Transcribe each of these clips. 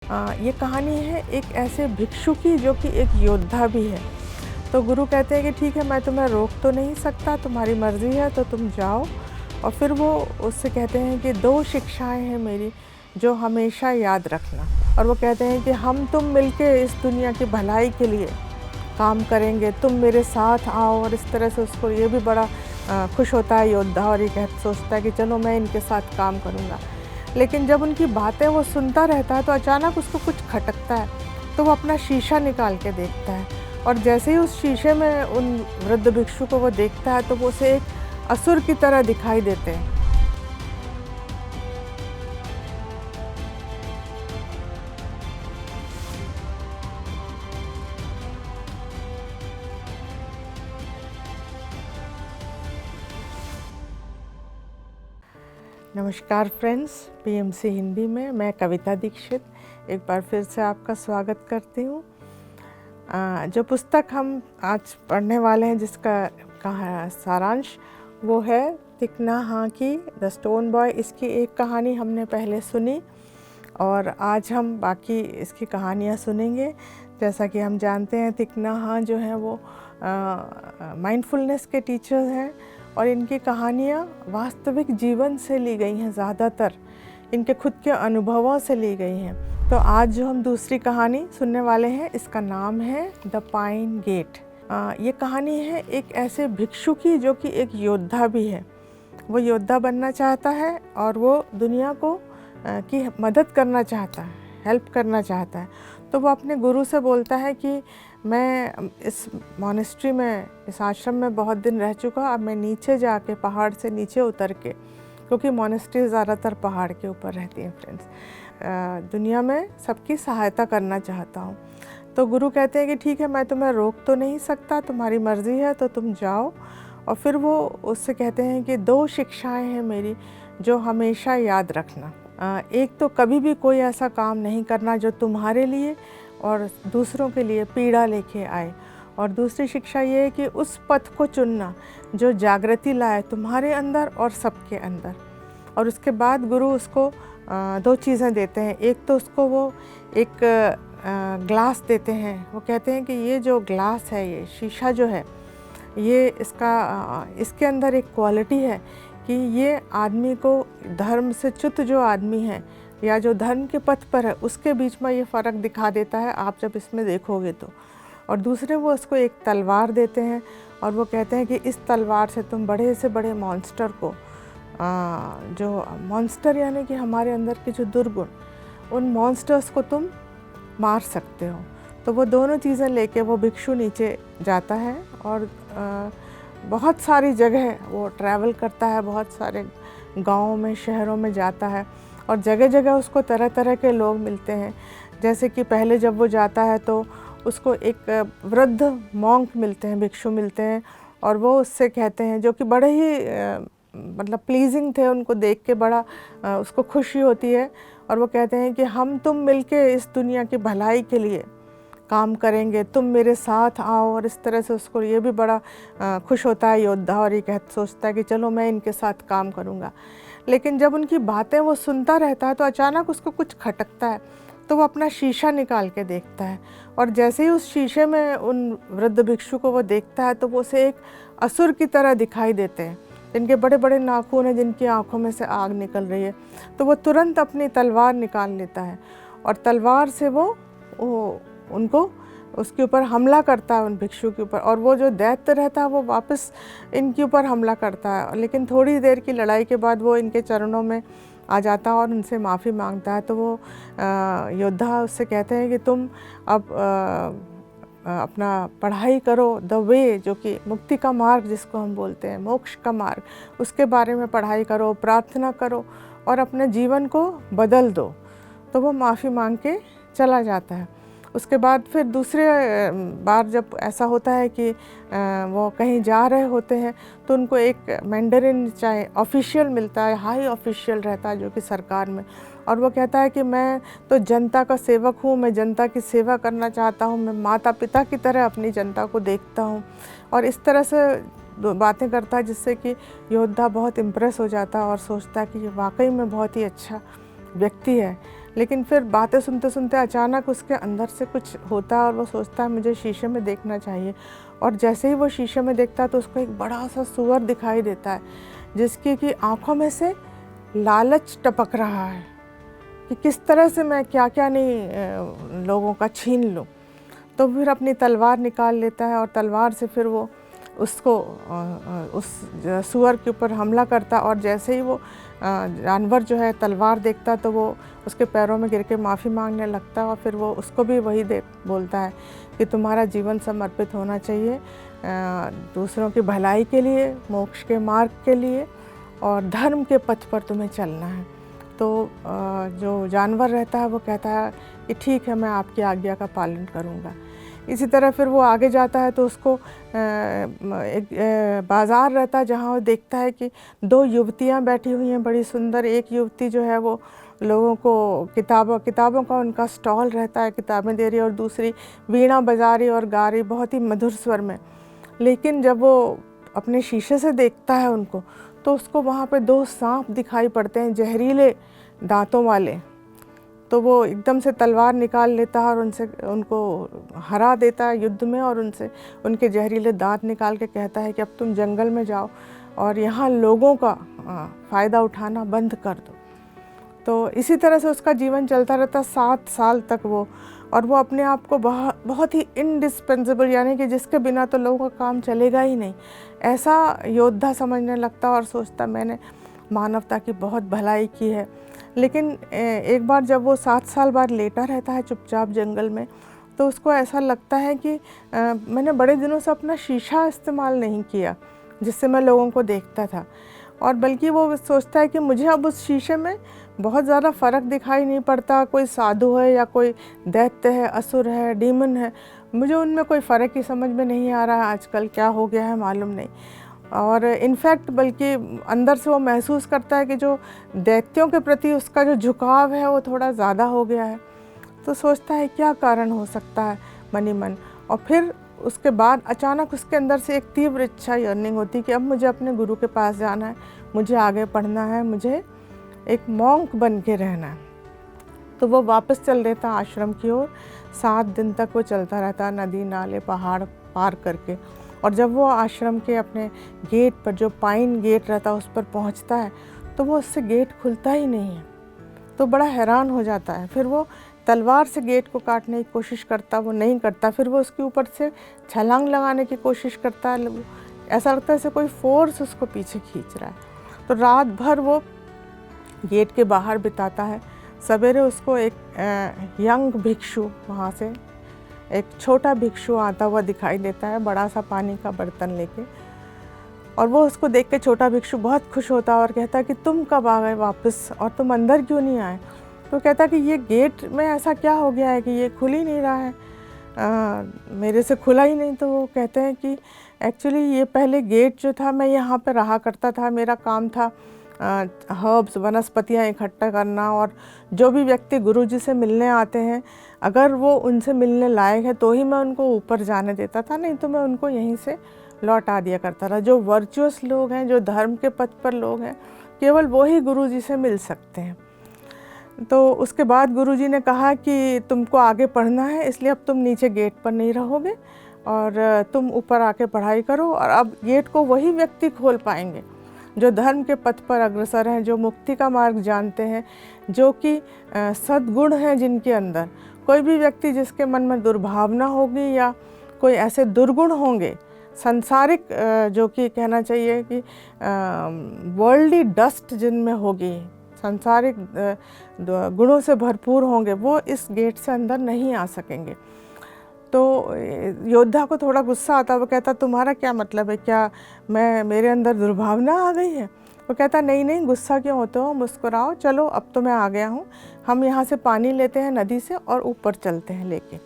ये कहानी है एक ऐसे भिक्षु की जो कि एक योद्धा भी है। तो गुरु कहते हैं कि ठीक है, मैं तुम्हें रोक तो नहीं सकता, तुम्हारी मर्ज़ी है तो तुम जाओ। और फिर वो उससे कहते हैं कि 2 शिक्षाएँ हैं मेरी जो हमेशा याद रखना। और वो कहते हैं कि हम तुम मिलके इस दुनिया की भलाई के लिए काम करेंगे, तुम मेरे साथ आओ। और इस तरह से उसको ये भी बड़ा खुश होता है योद्धा, और ये सोचता है कि चलो मैं इनके साथ काम करूँगा। लेकिन जब उनकी बातें वो सुनता रहता है तो अचानक उसको कुछ खटकता है, तो वो अपना शीशा निकाल के देखता है। और जैसे ही उस शीशे में उन वृद्ध भिक्षु को वो देखता है तो वो उसे एक असुर की तरह दिखाई देते हैं। नमस्कार फ्रेंड्स, पीएमसी हिंदी में मैं कविता दीक्षित एक बार फिर से आपका स्वागत करती हूँ। जो पुस्तक हम आज पढ़ने वाले हैं जिसका सारांश वो है थिक ना हाँ की द स्टोन बॉय। इसकी एक कहानी हमने पहले सुनी और आज हम बाकी इसकी कहानियाँ सुनेंगे। जैसा कि हम जानते हैं थिक ना हाँ जो है वो माइंडफुलनेस के टीचर हैं और इनकी कहानियाँ वास्तविक जीवन से ली गई हैं, ज़्यादातर इनके खुद के अनुभवों से ली गई हैं। तो आज जो हम दूसरी कहानी सुनने वाले हैं इसका नाम है द पाइन गेट। ये कहानी है एक ऐसे भिक्षु की जो कि एक योद्धा भी है। वो योद्धा बनना चाहता है और वो दुनिया को की मदद करना चाहता है, हेल्प करना चाहता है। तो वो अपने गुरु से बोलता है कि मैं इस मॉनेस्ट्री में, इस आश्रम में बहुत दिन रह चुका, अब मैं नीचे जाके पहाड़ से नीचे उतर के, क्योंकि मॉनेस्ट्री ज़्यादातर पहाड़ के ऊपर रहती हैं फ्रेंड्स, दुनिया में सबकी सहायता करना चाहता हूँ। तो गुरु कहते हैं कि ठीक है, मैं तुम्हें रोक तो नहीं सकता, तुम्हारी मर्ज़ी है तो तुम जाओ। और फिर वो उससे कहते हैं कि 2 शिक्षाएँ हैं मेरी जो हमेशा याद रखना। एक तो कभी भी कोई ऐसा काम नहीं करना जो तुम्हारे लिए और दूसरों के लिए पीड़ा लेके आए। और दूसरी शिक्षा ये है कि उस पथ को चुनना जो जागृति लाए तुम्हारे अंदर और सबके अंदर। और उसके बाद गुरु उसको 2 चीज़ें देते हैं। एक तो उसको वो एक ग्लास देते हैं। वो कहते हैं कि ये जो ग्लास है, ये शीशा जो है, ये इसके अंदर एक क्वालिटी है कि ये आदमी को, धर्म से च्युत जो आदमी है या जो धर्म के पथ पर है, उसके बीच में ये फ़र्क दिखा देता है आप जब इसमें देखोगे तो। और दूसरे वो उसको एक तलवार देते हैं और वो कहते हैं कि इस तलवार से तुम बड़े से बड़े मॉन्स्टर को, जो मॉन्स्टर यानी कि हमारे अंदर के जो दुर्गुण, उन मॉन्स्टर्स को तुम मार सकते हो। तो वो दोनों चीज़ें लेके वो भिक्षु नीचे जाता है और बहुत सारी जगह वो ट्रैवल करता है, बहुत सारे गाँवों में, शहरों में जाता है और जगह जगह उसको तरह तरह के लोग मिलते हैं। जैसे कि पहले जब वो जाता है तो उसको एक वृद्ध मॉन्क मिलते हैं, भिक्षु मिलते हैं, और वो उससे कहते हैं, जो कि बड़े ही मतलब प्लीजिंग थे, उनको देख के बड़ा उसको खुशी होती है। और वो कहते हैं कि हम तुम मिलके इस दुनिया की भलाई के लिए काम करेंगे, तुम मेरे साथ आओ। और इस तरह से उसको ये भी बड़ा खुश होता है योद्धा, और ये सोचता है कि चलो मैं इनके साथ काम करूँगा। लेकिन जब उनकी बातें वो सुनता रहता है तो अचानक उसको कुछ खटकता है, तो वो अपना शीशा निकाल के देखता है। और जैसे ही उस शीशे में उन वृद्ध भिक्षु को वो देखता है तो वो उसे एक असुर की तरह दिखाई देते हैं, जिनके बड़े बड़े नाखून हैं, जिनकी आँखों में से आग निकल रही है। तो वो तुरंत अपनी तलवार निकाल लेता है और तलवार से वो उनको, उसके ऊपर हमला करता है, उन भिक्षु के ऊपर। और वो जो दैत्य रहता है वो वापस इनके ऊपर हमला करता है। लेकिन थोड़ी देर की लड़ाई के बाद वो इनके चरणों में आ जाता है और उनसे माफ़ी मांगता है। तो वो योद्धा उससे कहते हैं कि तुम अब अपना पढ़ाई करो, द वे, जो कि मुक्ति का मार्ग जिसको हम बोलते हैं, मोक्ष का मार्ग, उसके बारे में पढ़ाई करो, प्रार्थना करो और अपने जीवन को बदल दो। तो वो माफ़ी मांग के चला जाता है। उसके बाद फिर दूसरे बार जब ऐसा होता है कि वो कहीं जा रहे होते हैं तो उनको एक मैंडरिन चाहे ऑफिशियल मिलता है, हाई ऑफिशियल रहता है जो कि सरकार में। और वो कहता है कि मैं तो जनता का सेवक हूँ, मैं जनता की सेवा करना चाहता हूँ, मैं माता पिता की तरह अपनी जनता को देखता हूँ। और इस तरह से बातें करता है जिससे कि योद्धा बहुत इम्प्रेस हो जाता है और सोचता है कि ये वाकई में बहुत ही अच्छा व्यक्ति है, लेकिन फिर बातें सुनते सुनते अचानक उसके अंदर से कुछ होता है और वो सोचता है मुझे शीशे में देखना चाहिए। और जैसे ही वो शीशे में देखता है तो उसको एक बड़ा सा सूअर दिखाई देता है, जिसकी कि आँखों में से लालच टपक रहा है कि किस तरह से मैं क्या क्या नहीं लोगों का छीन लूँ। तो फिर अपनी तलवार निकाल लेता है और तलवार से फिर वो उसको उस सूअर के ऊपर हमला करता। और जैसे ही वो जानवर जो है तलवार देखता तो वो उसके पैरों में गिर के माफ़ी मांगने लगता। और फिर वो उसको भी वही बोलता है कि तुम्हारा जीवन समर्पित होना चाहिए दूसरों की भलाई के लिए, मोक्ष के मार्ग के लिए, और धर्म के पथ पर तुम्हें चलना है। तो जो जानवर रहता है वो कहता है कि ठीक है, मैं आपकी आज्ञा का पालन करूँगा। इसी तरह फिर वो आगे जाता है तो उसको एक बाज़ार रहता है जहाँ वो देखता है कि दो युवतियाँ बैठी हुई हैं बड़ी सुंदर। एक युवती जो है वो लोगों को किताबों का उनका स्टॉल रहता है, किताबें दे रही है, और दूसरी वीणा बजा रही और गा रही बहुत ही मधुर स्वर में। लेकिन जब वो अपने शीशे से देखता है उनको तो उसको वहाँ पे दो सांप दिखाई पड़ते हैं, जहरीले दांतों वाले। तो वो एकदम से तलवार निकाल लेता है और उनको हरा देता है युद्ध में, और उनके जहरीले दांत निकाल के कहता है कि अब तुम जंगल में जाओ और यहाँ लोगों का फ़ायदा उठाना बंद कर दो। तो इसी तरह से उसका जीवन चलता रहता 7 साल तक वो अपने आप को बहुत ही इंडिस्पेंसेबल, यानी कि जिसके बिना तो लोगों का काम चलेगा ही नहीं, ऐसा योद्धा समझने लगता और सोचता मैंने मानवता की बहुत भलाई की है। लेकिन एक बार जब वो 7 साल बाद लेटा रहता है चुपचाप जंगल में, तो उसको ऐसा लगता है कि मैंने बड़े दिनों से अपना शीशा इस्तेमाल नहीं किया जिससे मैं लोगों को देखता था, और बल्कि वो सोचता है कि मुझे अब उस शीशे में बहुत ज़्यादा फ़र्क दिखाई नहीं पड़ता। कोई साधु है या कोई दैत्य है, असुर है, डीमन है, मुझे उनमें कोई फ़र्क ही समझ में नहीं आ रहा है आजकल, क्या हो गया है मालूम नहीं। और इनफैक्ट बल्कि अंदर से वो महसूस करता है कि जो दैत्यों के प्रति उसका जो झुकाव है वो थोड़ा ज़्यादा हो गया है। तो सोचता है क्या कारण हो सकता है मन ही मन। और फिर उसके बाद अचानक उसके अंदर से एक तीव्र इच्छा, यर्निंग होती कि अब मुझे अपने गुरु के पास जाना है, मुझे आगे पढ़ना है, मुझे एक मॉन्क बन के रहना है। तो वो वापस चल देता आश्रम की ओर। 7 दिन तक वो चलता रहता, नदी नाले पहाड़ पार करके। और जब वो आश्रम के अपने गेट पर, जो पाइन गेट रहता है, उस पर पहुंचता है तो वो उससे गेट खुलता ही नहीं है। तो बड़ा हैरान हो जाता है। फिर वो तलवार से गेट को काटने की कोशिश करता, वो नहीं करता। फिर वो उसके ऊपर से छलांग लगाने की कोशिश करता है, ऐसा लगता है जैसे कोई फोर्स उसको पीछे खींच रहा है। तो रात भर वो गेट के बाहर बिताता है। सवेरे उसको एक यंग भिक्षु, वहाँ से एक छोटा भिक्षु आता हुआ दिखाई देता है, बड़ा सा पानी का बर्तन लेके। और वो उसको देख के छोटा भिक्षु बहुत खुश होता है और कहता है कि तुम कब आ गए वापस, और तुम अंदर क्यों नहीं आए। तो कहता है कि ये गेट में ऐसा क्या हो गया है कि ये खुल ही नहीं रहा है, मेरे से खुला ही नहीं। तो वो कहते हैं कि एक्चुअली ये पहले गेट जो था, मैं यहाँ पे रहा करता था, मेरा काम था हर्ब्स, वनस्पतियाँ इकट्ठा करना, और जो भी व्यक्ति गुरुजी से मिलने आते हैं अगर वो उनसे मिलने लायक है तो ही मैं उनको ऊपर जाने देता था, नहीं तो मैं उनको यहीं से लौटा दिया करता था। जो वर्चुअस लोग हैं, जो धर्म के पथ पर लोग हैं, केवल वो ही गुरुजी से मिल सकते हैं। तो उसके बाद गुरुजी ने कहा कि तुमको आगे पढ़ना है, इसलिए अब तुम नीचे गेट पर नहीं रहोगे और तुम ऊपर आके पढ़ाई करो। और अब गेट को वही व्यक्ति खोल पाएंगे जो धर्म के पथ पर अग्रसर हैं, जो मुक्ति का मार्ग जानते हैं, जो कि सद्गुण हैं जिनके अंदर। कोई भी व्यक्ति जिसके मन में दुर्भावना होगी या कोई ऐसे दुर्गुण होंगे, सांसारिक जो कि कहना चाहिए कि वर्ल्डली डस्ट जिनमें होगी, सांसारिक गुणों से भरपूर होंगे, वो इस गेट से अंदर नहीं आ सकेंगे। तो योद्धा को थोड़ा गुस्सा आता, वो कहता तुम्हारा क्या मतलब है, क्या मेरे अंदर दुर्भावना आ गई है। वो कहता नहीं नहीं, गुस्सा क्यों होते हो, मुस्कुराओ, चलो अब तो मैं आ गया हूँ, हम यहाँ से पानी लेते हैं नदी से और ऊपर चलते हैं लेके।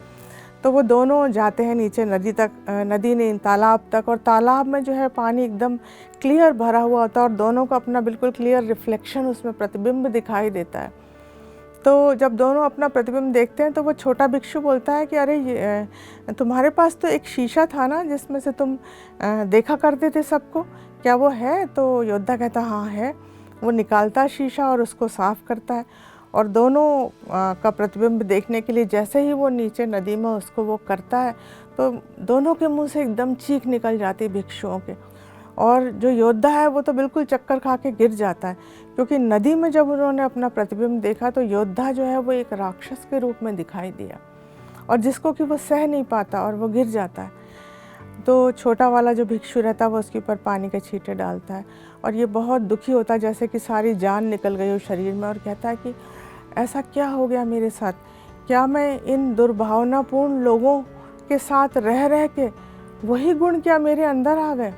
तो वो दोनों जाते हैं नीचे नदी तक, नदी नहीं तालाब तक, और तालाब में जो है पानी एकदम क्लियर भरा हुआ होता है और दोनों को अपना बिल्कुल क्लियर रिफ्लेक्शन, उसमें प्रतिबिंब दिखाई देता है। तो जब दोनों अपना प्रतिबिंब देखते हैं तो वो छोटा भिक्षु बोलता है कि अरे तुम्हारे पास तो एक शीशा था ना जिसमें से तुम देखा करते थे सबको, क्या वो है। तो योद्धा कहता हाँ है। वो निकालता है शीशा और उसको साफ़ करता है और दोनों का प्रतिबिंब देखने के लिए जैसे ही वो नीचे नदी में उसको वो करता है तो दोनों के मुंह से एकदम चीख निकल जाती है भिक्षुओं के। और जो योद्धा है वो तो बिल्कुल चक्कर खा के गिर जाता है, क्योंकि नदी में जब उन्होंने अपना प्रतिबिंब देखा तो योद्धा जो है वो एक राक्षस के रूप में दिखाई दिया, और जिसको कि वो सह नहीं पाता और वो गिर जाता है। तो छोटा वाला जो भिक्षु रहता है वो उसके ऊपर पानी के छींटे डालता है, और ये बहुत दुखी होता है, जैसे कि सारी जान निकल गई हो शरीर में, और कहता है कि ऐसा क्या हो गया मेरे साथ, क्या मैं इन दुर्भावनापूर्ण लोगों के साथ रह रह के वही गुण क्या मेरे अंदर आ गए।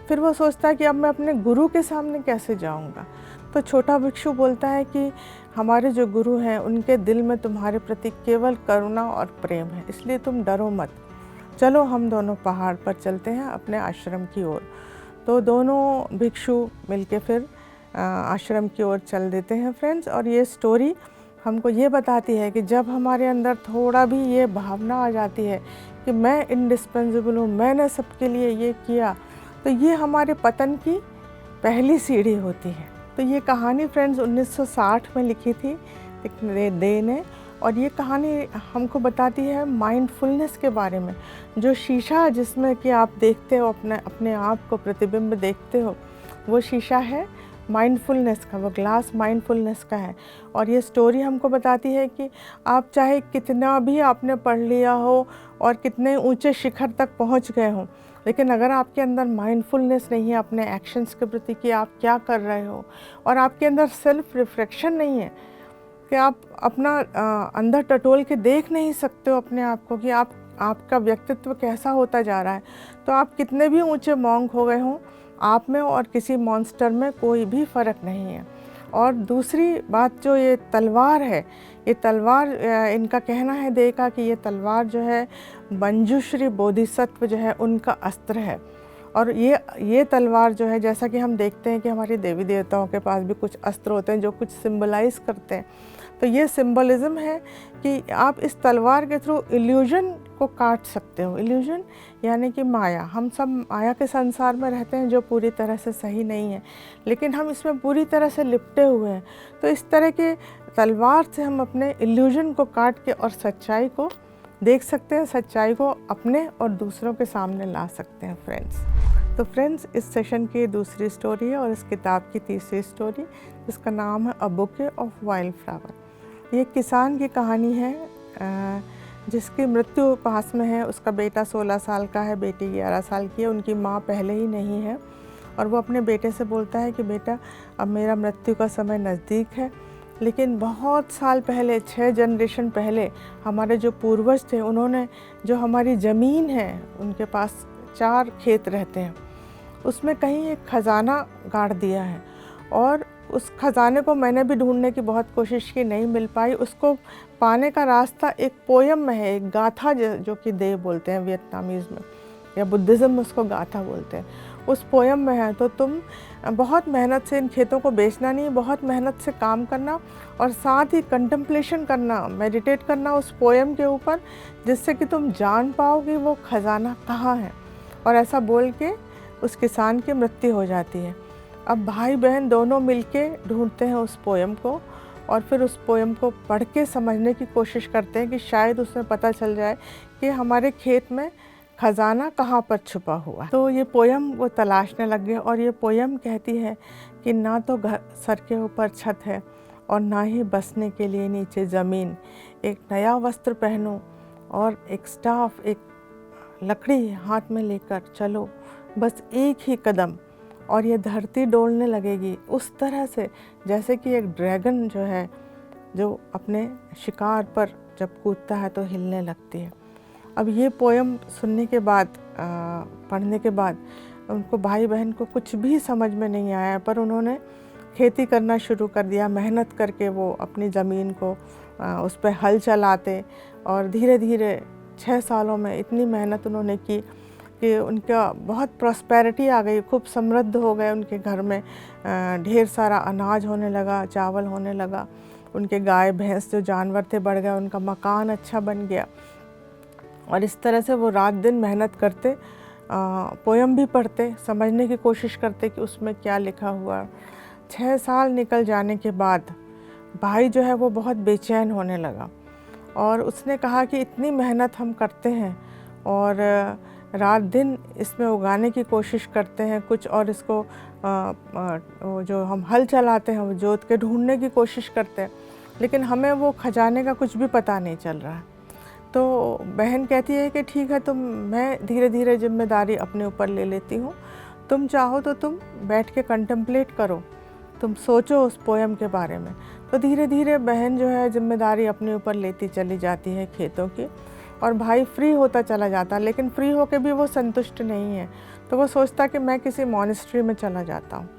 फिर वो सोचता है कि अब मैं अपने गुरु के सामने कैसे जाऊंगा। तो छोटा भिक्षु बोलता है कि हमारे जो गुरु हैं उनके दिल में तुम्हारे प्रति केवल करुणा और प्रेम है, इसलिए तुम डरो मत, चलो हम दोनों पहाड़ पर चलते हैं अपने आश्रम की ओर। तो दोनों भिक्षु मिलके फिर आश्रम की ओर चल देते हैं फ्रेंड्स। और ये स्टोरी हमको ये बताती है कि जब हमारे अंदर थोड़ा भी ये भावना आ जाती है कि मैं इंडिस्पेंसिबल हूँ, मैंने सबके लिए ये किया, तो ये हमारे पतन की पहली सीढ़ी होती है। तो ये कहानी फ्रेंड्स 1960 में लिखी थी डे ने, और ये कहानी हमको बताती है माइंडफुलनेस के बारे में। जो शीशा जिसमें कि आप देखते हो अपने आप को प्रतिबिंब देखते हो, वो शीशा है माइंडफुलनेस का, वो ग्लास माइंडफुलनेस का है। और ये स्टोरी हमको बताती है कि आप चाहे कितना भी आपने पढ़ लिया हो और कितने ऊंचे शिखर तक पहुंच गए हो, लेकिन अगर आपके अंदर माइंडफुलनेस नहीं है अपने एक्शंस के प्रति कि आप क्या कर रहे हो, और आपके अंदर सेल्फ रिफ्लेक्शन नहीं है कि आप अपना अंदर टटोल के देख नहीं सकते हो अपने आप को कि आपका व्यक्तित्व कैसा होता जा रहा है, तो आप कितने भी ऊंचे मॉन्क हो गए हों, आप में और किसी मॉन्स्टर में कोई भी फ़र्क नहीं है। और दूसरी बात जो ये तलवार है, ये तलवार इनका कहना है देखा कि ये तलवार जो है मंजूश्री बोधिसत्व जो है उनका अस्त्र है। और ये तलवार जो है, जैसा कि हम देखते हैं कि हमारे देवी देवताओं के पास भी कुछ अस्त्र होते हैं जो कुछ सिंबलाइज करते हैं, तो ये सिंबलिज्म है कि आप इस तलवार के थ्रू इल्यूजन को काट सकते हो। इल्यूजन यानी कि माया, हम सब माया के संसार में रहते हैं जो पूरी तरह से सही नहीं है, लेकिन हम इसमें पूरी तरह से लिपटे हुए हैं। तो इस तरह के तलवार से हम अपने इल्यूजन को काट के और सच्चाई को देख सकते हैं, सच्चाई को अपने और दूसरों के सामने ला सकते हैं फ्रेंड्स। तो फ्रेंड्स, इस सेशन की दूसरी स्टोरी है और इस किताब की तीसरी स्टोरी, जिसका नाम है a bouquet of wild flower. ये किसान की कहानी है जिसकी मृत्यु पास में है। उसका बेटा 16 साल का है, बेटी 11 साल की है। उनकी माँ पहले ही नहीं है, और वो अपने बेटे से बोलता है कि बेटा अब मेरा मृत्यु का समय नज़दीक है, लेकिन बहुत साल पहले, 6 जनरेशन पहले हमारे जो पूर्वज थे, उन्होंने जो हमारी ज़मीन है, उनके पास 4 खेत रहते हैं, उसमें कहीं एक ख़जाना गाड़ दिया है। और उस ख़जाने को मैंने भी ढूंढने की बहुत कोशिश की, नहीं मिल पाई। उसको पाने का रास्ता एक पोयम में है, एक गाथा जो कि देव बोलते हैं वियतनामीज़ में, या बुद्धिज़्म में उसको गाथा बोलते हैं, उस पोयम में है। तो तुम बहुत मेहनत से इन खेतों को बेचना नहीं, बहुत मेहनत से काम करना और साथ ही कंटेम्पलेशन करना, मेडिटेट करना उस पोयम के ऊपर, जिससे कि तुम जान पाओ कि वो ख़जाना कहाँ है। और ऐसा बोल के उस किसान की मृत्यु हो जाती है। अब भाई बहन दोनों मिलके ढूंढते हैं उस पोयम को, और फिर उस पोयम को पढ़ के समझने की कोशिश करते हैं कि शायद उसमें पता चल जाए कि हमारे खेत में ख़जाना कहाँ पर छुपा हुआ है। तो ये पोयम वो तलाशने लग गए, और ये पोयम कहती है कि ना तो घर सर के ऊपर छत है और ना ही बसने के लिए नीचे ज़मीन। एक नया वस्त्र पहनो और एक स्टाफ, एक लकड़ी हाथ में लेकर चलो, बस एक ही कदम और ये धरती डोलने लगेगी, उस तरह से जैसे कि एक ड्रैगन जो है, जो अपने शिकार पर जब कूदता है तो हिलने लगती है। अब ये पोयम सुनने के बाद, पढ़ने के बाद उनको, भाई बहन को कुछ भी समझ में नहीं आया, पर उन्होंने खेती करना शुरू कर दिया। मेहनत करके वो अपनी ज़मीन को उस पर हल चलाते, और धीरे धीरे 6 सालों में इतनी मेहनत उन्होंने की कि उनका बहुत प्रॉस्पेरिटी आ गई, खूब समृद्ध हो गए उनके घर में। ढेर सारा अनाज होने लगा, चावल होने लगा, उनके गाय भैंस जो जानवर थे बढ़ गए, उनका मकान अच्छा बन गया। और इस तरह से वो रात दिन मेहनत करते, पोयम भी पढ़ते, समझने की कोशिश करते कि उसमें क्या लिखा हुआ। 6 साल निकल जाने के बाद भाई जो है वो बहुत बेचैन होने लगा और उसने कहा कि इतनी मेहनत हम करते हैं और रात दिन इसमें उगाने की कोशिश करते हैं कुछ, और इसको वो जो हम हल चलाते हैं वो जोत के ढूंढने की कोशिश करते हैं, लेकिन हमें वो खजाने का कुछ भी पता नहीं चल रहा है। तो बहन कहती है कि ठीक है, मैं धीरे धीरे जिम्मेदारी अपने ऊपर ले लेती हूँ, तुम चाहो तो तुम बैठ के कंटेम्पलेट करो, तुम सोचो उस पोएम के बारे में। तो धीरे धीरे बहन जो है जिम्मेदारी अपने ऊपर लेती चली जाती है खेतों की, और भाई फ्री होता चला जाता, लेकिन फ्री होके भी वो संतुष्ट नहीं है। तो वो सोचता कि मैं किसी मॉनेस्ट्री में चला जाता हूँ,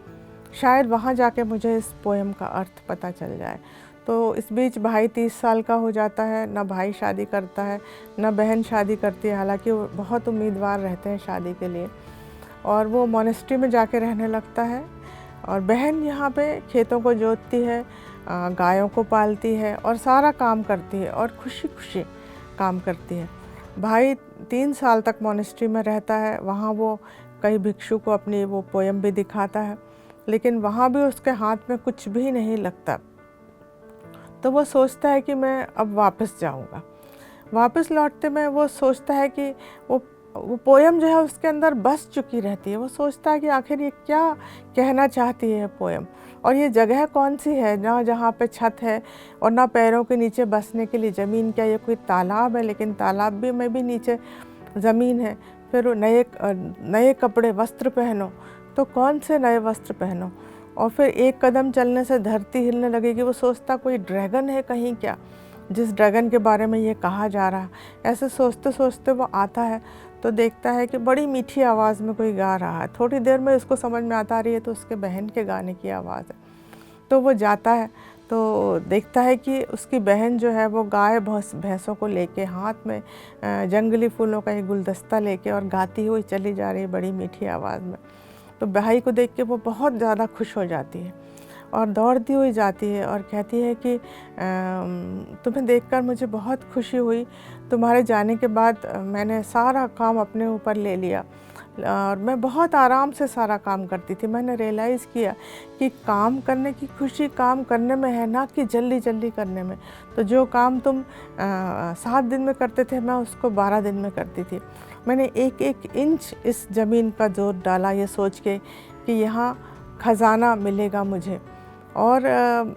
शायद वहाँ जाके मुझे इस पोएम का अर्थ पता चल जाए। तो इस बीच भाई 30 साल का हो जाता है, ना भाई शादी करता है ना बहन शादी करती है, हालांकि वो बहुत उम्मीदवार रहते हैं शादी के लिए, और वो मॉनेस्ट्री में जाके रहने लगता है। और बहन यहाँ पे खेतों को जोतती है, गायों को पालती है और सारा काम करती है और खुशी खुशी काम करती है। भाई 3 साल तक मॉनेस्ट्री में रहता है, वहाँ वो कई भिक्षु को अपनी वो पोएम भी दिखाता है, लेकिन वहाँ भी उसके हाथ में कुछ भी नहीं लगता। तो वो सोचता है कि मैं अब वापस जाऊँगा। वापस लौटते में वो सोचता है कि वो पोएम जो है उसके अंदर बस चुकी रहती है। वो सोचता है कि आखिर ये क्या कहना चाहती है पोएम, और ये जगह कौन सी है ना जहाँ पे छत है और ना पैरों के नीचे बसने के लिए ज़मीन। क्या ये कोई तालाब है? लेकिन तालाब भी में भी नीचे ज़मीन है। फिर नए कपड़े वस्त्र पहनो, तो कौन से नए वस्त्र पहनो? और फिर एक कदम चलने से धरती हिलने लगेगी। वो सोचता कोई ड्रैगन है कहीं क्या, जिस ड्रैगन के बारे में ये कहा जा रहा है। ऐसे सोचते सोचते वो आता है तो देखता है कि बड़ी मीठी आवाज़ में कोई गा रहा है। थोड़ी देर में उसको समझ में आता रही है तो उसके बहन के गाने की आवाज़ है। तो वो जाता है तो देखता है कि उसकी बहन जो है वो गाय भैंसों को लेके हाथ में जंगली फूलों का एक गुलदस्ता लेके और गाती हुई चली जा रही है बड़ी मीठी आवाज़ में। तो भाई को देख के वो बहुत ज़्यादा खुश हो जाती है और दौड़ती हुई जाती है और कहती है कि तुम्हें देखकर मुझे बहुत खुशी हुई। तुम्हारे जाने के बाद मैंने सारा काम अपने ऊपर ले लिया और मैं बहुत आराम से सारा काम करती थी। मैंने रियलाइज़ किया कि काम करने की खुशी काम करने में है, ना कि जल्दी जल्दी करने में। तो जो काम तुम 7 दिन में करते थे मैं उसको 12 दिन में करती थी। मैंने एक एक इंच इस ज़मीन का जोर डाला ये सोच के कि यहाँ खजाना मिलेगा मुझे। और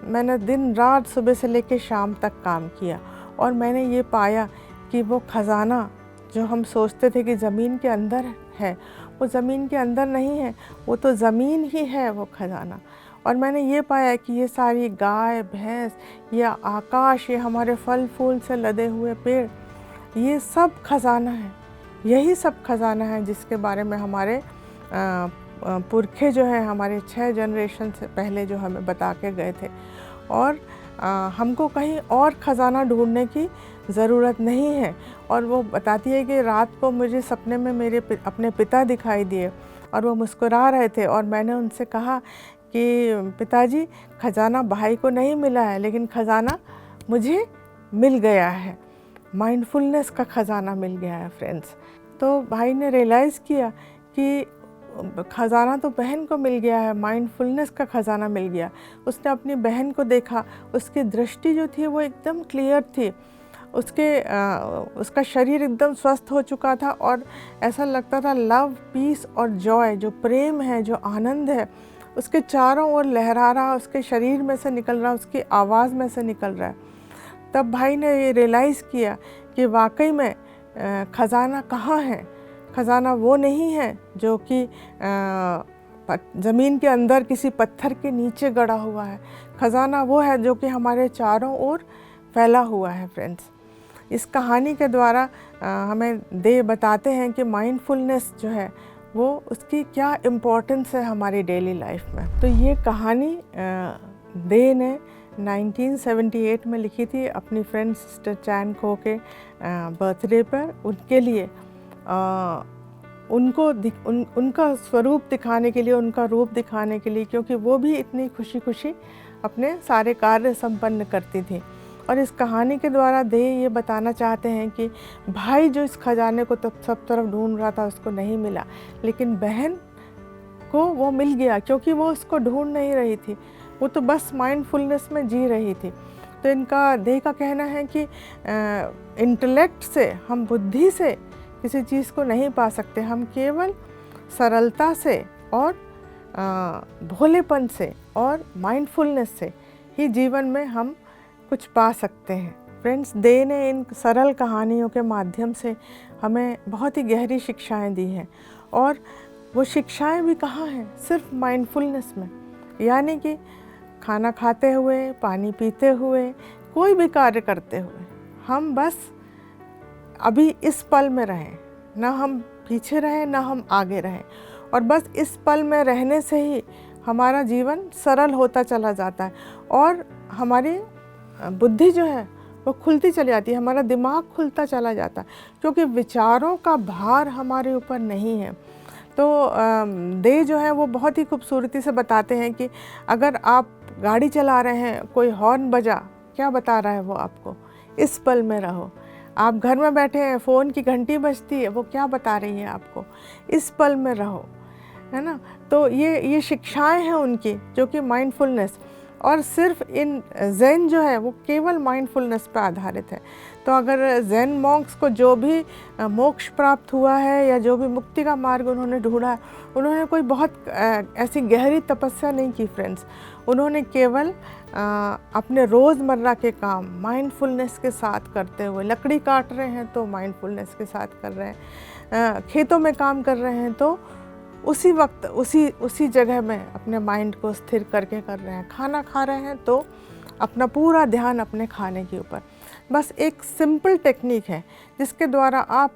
मैंने दिन रात सुबह से लेकर शाम तक काम किया और मैंने ये पाया कि वो खजाना जो हम सोचते थे कि ज़मीन के अंदर है, वो ज़मीन के अंदर नहीं है, वो तो ज़मीन ही है वो खजाना। और मैंने ये पाया कि ये सारी गाय भैंस या आकाश, ये हमारे फल फूल से लदे हुए पेड़, ये सब खजाना है। यही सब खजाना है जिसके बारे में हमारे पुरखे जो हैं, हमारे 6 जनरेशन से पहले जो हमें बता के गए थे। और हमको कहीं और ख़जाना ढूंढने की ज़रूरत नहीं है। और वो बताती है कि रात को मुझे सपने में मेरे अपने पिता दिखाई दिए और वो मुस्कुरा रहे थे और मैंने उनसे कहा कि पिताजी, ख़जाना भाई को नहीं मिला है लेकिन ख़जाना मुझे मिल गया है। माइंडफुलनेस का ख़जाना मिल गया है फ्रेंड्स। तो भाई ने रियलाइज़ किया कि ख़जाना तो बहन को मिल गया है, माइंडफुलनेस का ख़जाना मिल गया। उसने अपनी बहन को देखा, उसकी दृष्टि जो थी वो एकदम क्लियर थी, उसका शरीर एकदम स्वस्थ हो चुका था और ऐसा लगता था लव, पीस और जॉय, जो प्रेम है, जो आनंद है, उसके चारों ओर लहरा रहा, उसके शरीर में से निकल रहा, उसकी आवाज़ में से निकल रहा है। तब भाई ने ये रियलाइज़ किया कि वाकई में ख़जाना कहाँ है। ख़जाना वो नहीं है जो कि ज़मीन के अंदर किसी पत्थर के नीचे गड़ा हुआ है। ख़जाना वो है जो कि हमारे चारों ओर फैला हुआ है फ्रेंड्स। इस कहानी के द्वारा हमें दे बताते हैं कि माइंडफुलनेस जो है वो उसकी क्या इम्पोर्टेंस है हमारी डेली लाइफ में। तो ये कहानी दे ने 1978 में लिखी थी अपनी फ्रेंड सिस्टर चैन को के बर्थडे पर, उनके लिए उनका स्वरूप दिखाने के लिए, उनका रूप दिखाने के लिए, क्योंकि वो भी इतनी खुशी खुशी अपने सारे कार्य संपन्न करती थी। और इस कहानी के द्वारा दे ये बताना चाहते हैं कि भाई जो इस खजाने को तब सब तरफ ढूंढ रहा था उसको नहीं मिला, लेकिन बहन को वो मिल गया क्योंकि वो उसको ढूंढ नहीं रही थी, वो तो बस माइंडफुलनेस में जी रही थी। तो इनका देह का कहना है कि इंटेलेक्ट से, हम बुद्धि से किसी चीज़ को नहीं पा सकते, हम केवल सरलता से और भोलेपन से और माइंडफुलनेस से ही जीवन में हम कुछ पा सकते हैं। फ्रेंड्स, दे ने इन सरल कहानियों के माध्यम से हमें बहुत ही गहरी शिक्षाएं दी हैं, और वो शिक्षाएं भी कहाँ हैं, सिर्फ माइंडफुलनेस में। यानी कि खाना खाते हुए, पानी पीते हुए, कोई भी कार्य करते हुए हम बस अभी इस पल में रहें, ना हम पीछे रहें ना हम आगे रहें, और बस इस पल में रहने से ही हमारा जीवन सरल होता चला जाता है और हमारी बुद्धि जो है वो खुलती चली जाती है, हमारा दिमाग खुलता चला जाता है, क्योंकि विचारों का भार हमारे ऊपर नहीं है। तो दे जो है वो बहुत ही खूबसूरती से बताते हैं कि अगर आप गाड़ी चला रहे हैं, कोई हॉर्न बजा, क्या बता रहा है वो आपको, इस पल में रहो। आप घर में बैठे हैं, फ़ोन की घंटी बजती है, वो क्या बता रही है आपको, इस पल में रहो, है ना। तो ये शिक्षाएं हैं उनकी, जो कि माइंडफुलनेस, और सिर्फ इन ज़ेन जो है वो केवल माइंडफुलनेस पर आधारित है। तो अगर ज़ेन मॉन्क्स को जो भी मोक्ष प्राप्त हुआ है या जो भी मुक्ति का मार्ग उन्होंने ढूंढा, उन्होंने कोई बहुत ऐसी गहरी तपस्या नहीं की फ्रेंड्स। उन्होंने केवल अपने रोज़मर्रा के काम माइंडफुलनेस के साथ करते हुए, लकड़ी काट रहे हैं तो माइंडफुलनेस के साथ कर रहे हैं, खेतों में काम कर रहे हैं तो उसी वक्त उसी जगह में अपने माइंड को स्थिर करके कर रहे हैं, खाना खा रहे हैं तो अपना पूरा ध्यान अपने खाने के ऊपर। बस एक सिंपल टेक्निक है जिसके द्वारा आप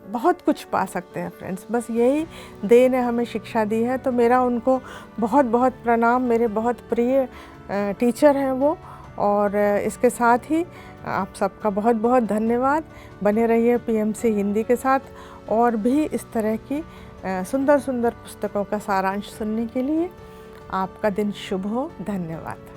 बहुत कुछ पा सकते हैं फ्रेंड्स। बस यही दे ने हमें शिक्षा दी है। तो मेरा उनको बहुत बहुत प्रणाम, मेरे बहुत प्रिय टीचर हैं वो, और इसके साथ ही आप सबका बहुत बहुत धन्यवाद। बने रहिए PMC हिंदी के साथ, और भी इस तरह की सुंदर सुंदर पुस्तकों का सारांश सुनने के लिए। आपका दिन शुभ हो। धन्यवाद।